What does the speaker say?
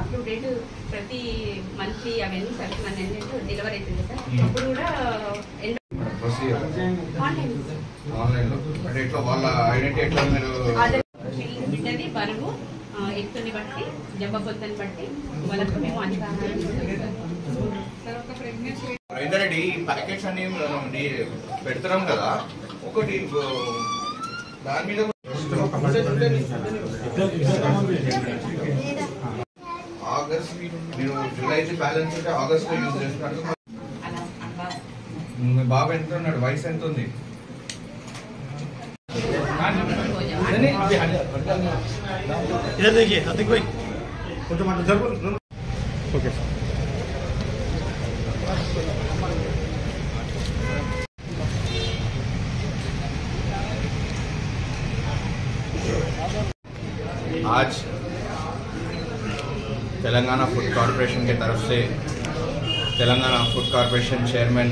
Up to date ప్రతి monthly అవన్నీ sir మన డెలివరీ అవుతుంది సార్. అప్పుడు కూడా బిడ్డది బరువు ఎత్తుని బట్టి జబ్బ పొద్దుని బట్టి వాళ్ళకు మేము అధికారం రెడ్డి ప్యాకెట్స్ అన్ని పెడుతున్నాం కదా, ఒకటి దాని మీద ఆగస్ట్ మీరు జూలై బ్యాలెన్స్ ఉంటే ఆగస్ట్ లో యూజ్ చేస్తున్నారు. మీ బాబు ఎంత ఉన్నాడు, వయసు ఎంత ఉంది? आज तेलंगाना फूड कॉरपोरेशन की तरफ से तेलंगाना फूड कॉरपोरेशन चेयरमैन